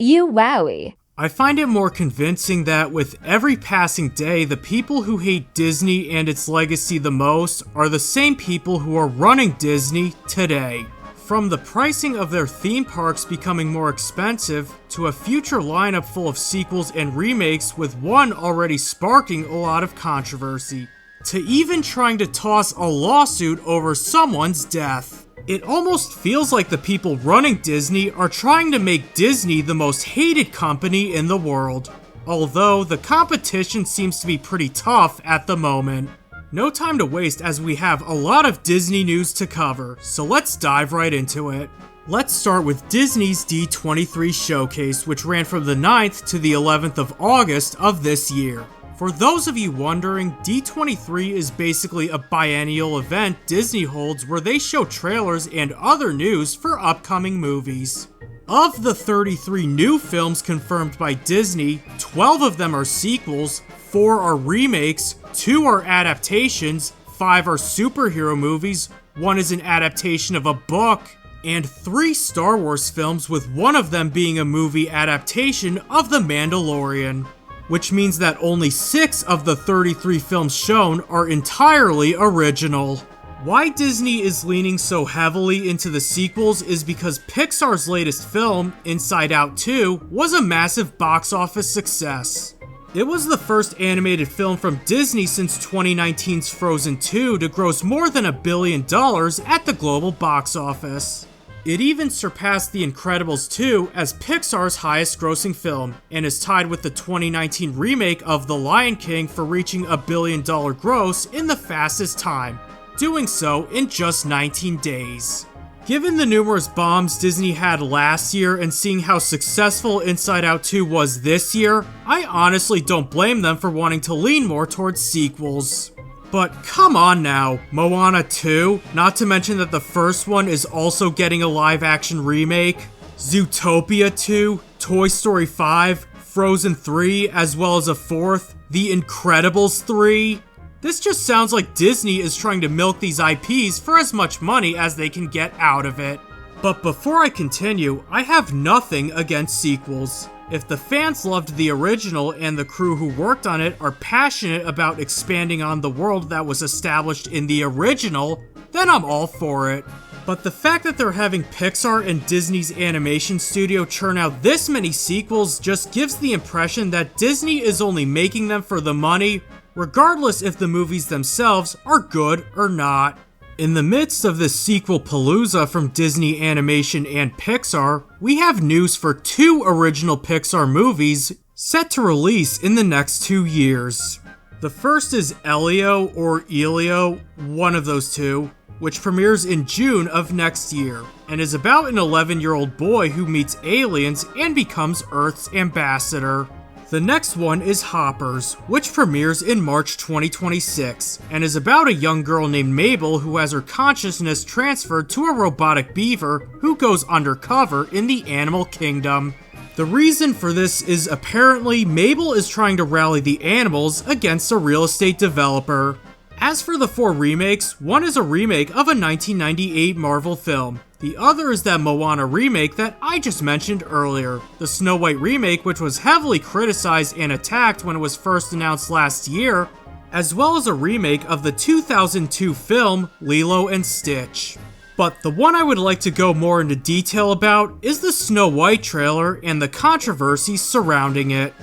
Euaoi. I find it more convincing that with every passing day, the people who hate Disney and its legacy the most are the same people who are running Disney today. From the pricing of their theme parks becoming more expensive, to a future lineup full of sequels and remakes with one already sparking a lot of controversy, to even trying to toss a lawsuit over someone's death. It almost feels like the people running Disney are trying to make Disney the most hated company in the world. Although, the competition seems to be pretty tough at the moment. No time to waste as we have a lot of Disney news to cover, so let's dive right into it. Let's start with Disney's D23 showcase, which ran from the 9th to the 11th of August of this year. For those of you wondering, D23 is basically a biennial event Disney holds where they show trailers and other news for upcoming movies. Of the 33 new films confirmed by Disney, 12 of them are sequels, 4 are remakes, 2 are adaptations, 5 are superhero movies, 1 is an adaptation of a book, and 3 Star Wars films, with one of them being a movie adaptation of The Mandalorian. Which means that only 6 of the 33 films shown are entirely original. Why Disney is leaning so heavily into the sequels is because Pixar's latest film, Inside Out 2, was a massive box office success. It was the first animated film from Disney since 2019's Frozen 2 to gross more than $1 billion at the global box office. It even surpassed The Incredibles 2 as Pixar's highest grossing film, and is tied with the 2019 remake of The Lion King for reaching $1 billion gross in the fastest time, doing so in just 19 days. Given the numerous bombs Disney had last year and seeing how successful Inside Out 2 was this year, I honestly don't blame them for wanting to lean more towards sequels. But come on now, Moana 2, not to mention that the first one is also getting a live-action remake, Zootopia 2, Toy Story 5, Frozen 3, as well as a 4th, The Incredibles 3. This just sounds like Disney is trying to milk these IPs for as much money as they can get out of it. But before I continue, I have nothing against sequels. If the fans loved the original and the crew who worked on it are passionate about expanding on the world that was established in the original, then I'm all for it. But the fact that they're having Pixar and Disney's animation studio churn out this many sequels just gives the impression that Disney is only making them for the money, regardless if the movies themselves are good or not. In the midst of this sequel palooza from Disney Animation and Pixar, we have news for 2 original Pixar movies set to release in the next 2 years. The first is Elio or Elio, one of those two, which premieres in June of next year, and is about an 11-year-old boy who meets aliens and becomes Earth's ambassador. The next one is Hoppers, which premieres in March 2026, and is about a young girl named Mabel who has her consciousness transferred to a robotic beaver who goes undercover in the animal kingdom. The reason for this is apparently Mabel is trying to rally the animals against a real estate developer. As for the 4 remakes, one is a remake of a 1998 Marvel film. The other is that Moana remake that I just mentioned earlier. The Snow White remake, which was heavily criticized and attacked when it was first announced last year, as well as a remake of the 2002 film Lilo and Stitch. But the one I would like to go more into detail about is the Snow White trailer and the controversy surrounding it.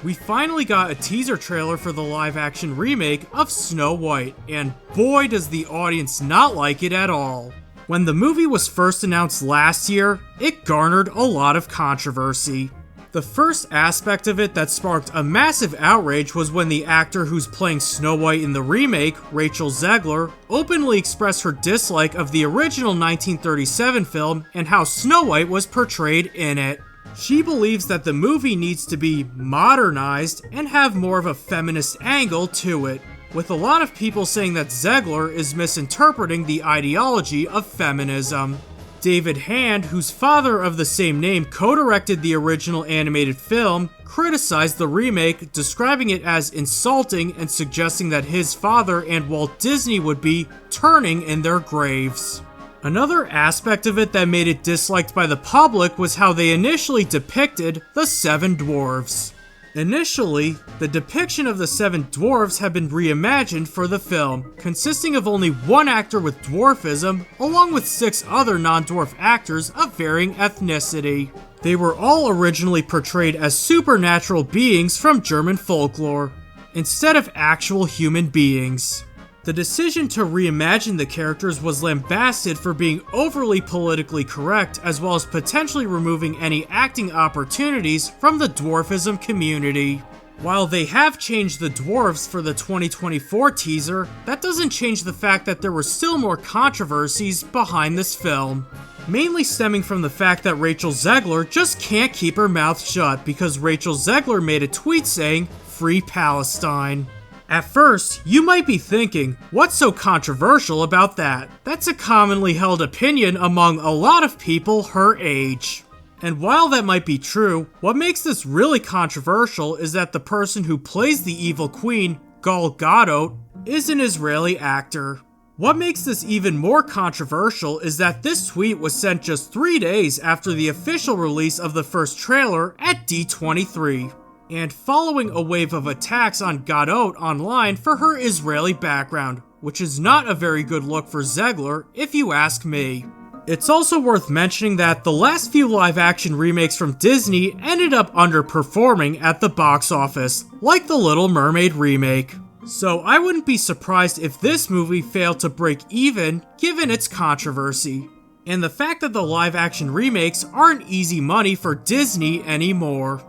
We finally got a teaser trailer for the live-action remake of Snow White, and boy does the audience not like it at all. When the movie was first announced last year, it garnered a lot of controversy. The first aspect of it that sparked a massive outrage was when the actor who's playing Snow White in the remake, Rachel Zegler, openly expressed her dislike of the original 1937 film and how Snow White was portrayed in it. She believes that the movie needs to be modernized and have more of a feminist angle to it, with a lot of people saying that Zegler is misinterpreting the ideology of feminism. David Hand, whose father of the same name co-directed the original animated film, criticized the remake, describing it as insulting and suggesting that his father and Walt Disney would be turning in their graves. Another aspect of it that made it disliked by the public was how they initially depicted the Seven Dwarves. Initially, the depiction of the Seven Dwarves had been reimagined for the film, consisting of only one actor with dwarfism, along with 6 other non-dwarf actors of varying ethnicity. They were all originally portrayed as supernatural beings from German folklore, instead of actual human beings. The decision to reimagine the characters was lambasted for being overly politically correct, as well as potentially removing any acting opportunities from the dwarfism community. While they have changed the dwarves for the 2024 teaser, that doesn't change the fact that there were still more controversies behind this film. Mainly stemming from the fact that Rachel Zegler just can't keep her mouth shut because Rachel Zegler made a tweet saying, "Free Palestine." At first, you might be thinking, what's so controversial about that? That's a commonly held opinion among a lot of people her age. And while that might be true, what makes this really controversial is that the person who plays the evil queen, Gal Gadot, is an Israeli actor. What makes this even more controversial is that this tweet was sent just 3 days after the official release of the first trailer at D23. And following a wave of attacks on Gadot online for her Israeli background, which is not a very good look for Zegler, if you ask me. It's also worth mentioning that the last few live-action remakes from Disney ended up underperforming at the box office, like The Little Mermaid remake. So I wouldn't be surprised if this movie failed to break even, given its controversy. And the fact that the live-action remakes aren't easy money for Disney anymore.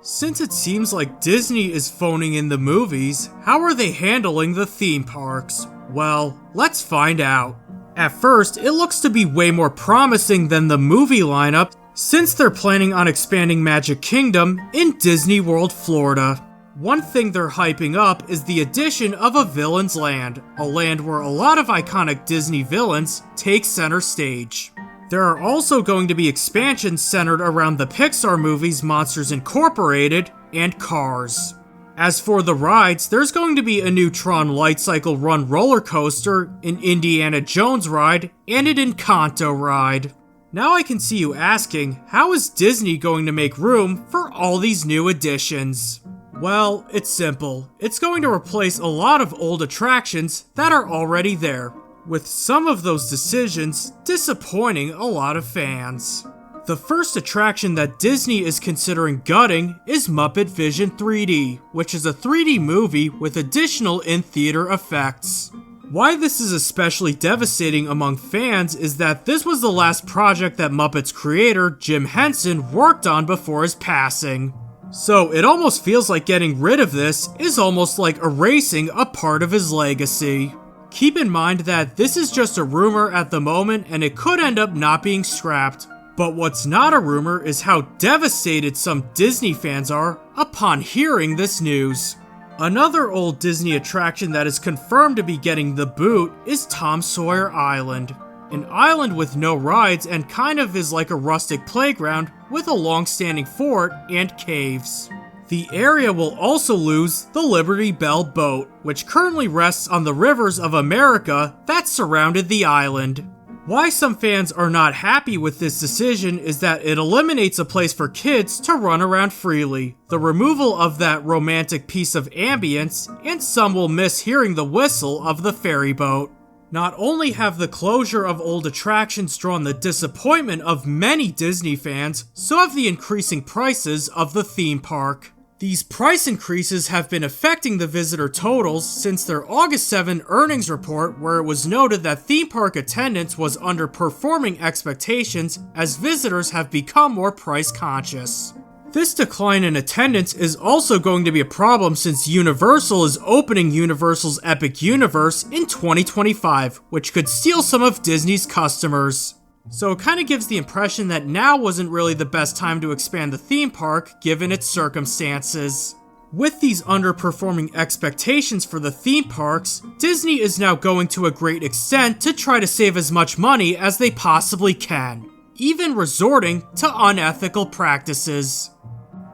Since it seems like Disney is phoning in the movies, how are they handling the theme parks? Well, let's find out. At first, it looks to be way more promising than the movie lineup, since they're planning on expanding Magic Kingdom in Disney World, Florida. One thing they're hyping up is the addition of a Villain's Land, a land where a lot of iconic Disney villains take center stage. There are also going to be expansions centered around the Pixar movies Monsters Incorporated and Cars. As for the rides, there's going to be a new Tron Light Cycle Run roller coaster, an Indiana Jones ride, and an Encanto ride. Now I can see you asking, how is Disney going to make room for all these new additions? Well, it's simple. It's going to replace a lot of old attractions that are already there, with some of those decisions disappointing a lot of fans. The first attraction that Disney is considering gutting is Muppet Vision 3D, which is a 3D movie with additional in-theater effects. Why this is especially devastating among fans is that this was the last project that Muppets creator Jim Henson worked on before his passing. So it almost feels like getting rid of this is almost like erasing a part of his legacy. Keep in mind that this is just a rumor at the moment and it could end up not being scrapped. But what's not a rumor is how devastated some Disney fans are upon hearing this news. Another old Disney attraction that is confirmed to be getting the boot is Tom Sawyer Island. An island with no rides and kind of is like a rustic playground with a long-standing fort and caves. The area will also lose the Liberty Bell boat, which currently rests on the rivers of America that surrounded the island. Why some fans are not happy with this decision is that it eliminates a place for kids to run around freely, the removal of that romantic piece of ambience, and some will miss hearing the whistle of the ferry boat. Not only have the closure of old attractions drawn the disappointment of many Disney fans, so have the increasing prices of the theme park. These price increases have been affecting the visitor totals since their August 7 earnings report, where it was noted that theme park attendance was underperforming expectations as visitors have become more price conscious. This decline in attendance is also going to be a problem since Universal is opening Universal's Epic Universe in 2025, which could steal some of Disney's customers. So it kind of gives the impression that now wasn't really the best time to expand the theme park given its circumstances. With these underperforming expectations for the theme parks, Disney is now going to a great extent to try to save as much money as they possibly can, even resorting to unethical practices.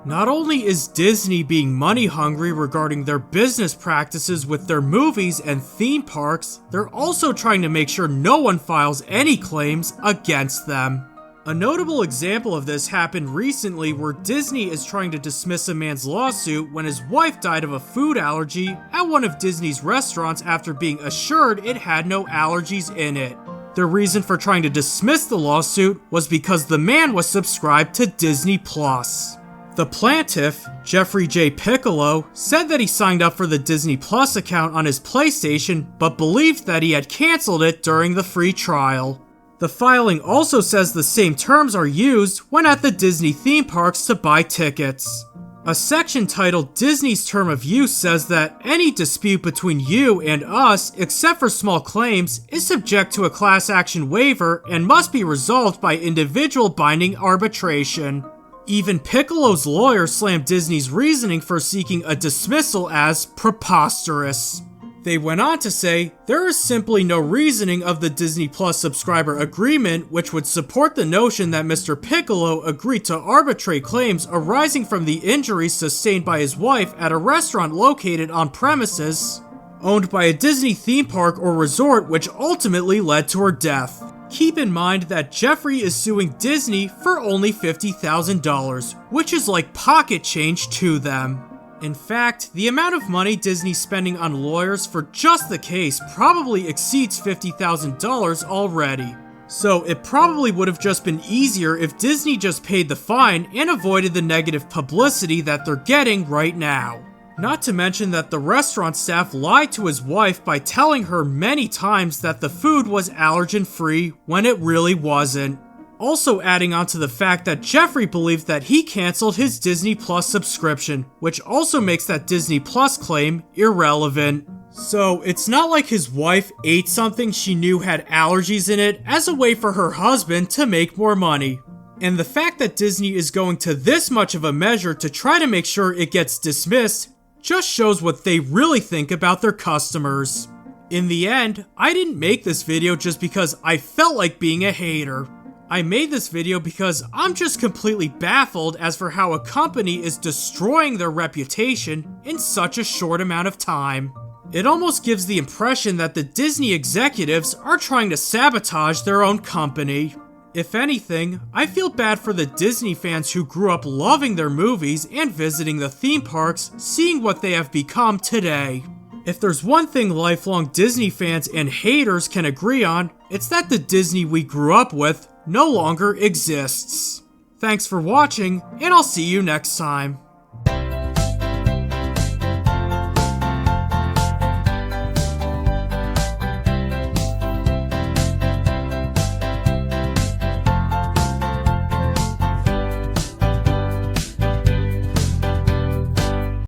Not only is Disney being money hungry regarding their business practices with their movies and theme parks, they're also trying to make sure no one files any claims against them. A notable example of this happened recently where Disney is trying to dismiss a man's lawsuit when his wife died of a food allergy at one of Disney's restaurants after being assured it had no allergies in it. The reason for trying to dismiss the lawsuit was because the man was subscribed to Disney+. The plaintiff, Jeffrey J. Piccolo, said that he signed up for the Disney Plus account on his PlayStation, but believed that he had canceled it during the free trial. The filing also says the same terms are used when at the Disney theme parks to buy tickets. A section titled Disney's Term of Use says that any dispute between you and us, except for small claims, is subject to a class action waiver and must be resolved by individual binding arbitration. Even Piccolo's lawyer slammed Disney's reasoning for seeking a dismissal as preposterous. They went on to say, there is simply no reasoning of the Disney Plus subscriber agreement which would support the notion that Mr. Piccolo agreed to arbitrate claims arising from the injuries sustained by his wife at a restaurant located on premises owned by a Disney theme park or resort which ultimately led to her death. Keep in mind that Jeffrey is suing Disney for only $50,000, which is like pocket change to them. In fact, the amount of money Disney's spending on lawyers for just the case probably exceeds $50,000 already. So it probably would have just been easier if Disney just paid the fine and avoided the negative publicity that they're getting right now. Not to mention that the restaurant staff lied to his wife by telling her many times that the food was allergen-free when it really wasn't. Also adding on to the fact that Jeffrey believed that he canceled his Disney Plus subscription, which also makes that Disney Plus claim irrelevant. So it's not like his wife ate something she knew had allergies in it as a way for her husband to make more money. And the fact that Disney is going to this much of a measure to try to make sure it gets dismissed just shows what they really think about their customers. In the end, I didn't make this video just because I felt like being a hater. I made this video because I'm just completely baffled as for how a company is destroying their reputation in such a short amount of time. It almost gives the impression that the Disney executives are trying to sabotage their own company. If anything, I feel bad for the Disney fans who grew up loving their movies and visiting the theme parks, seeing what they have become today. If there's one thing lifelong Disney fans and haters can agree on, it's that the Disney we grew up with no longer exists. Thanks for watching, and I'll see you next time.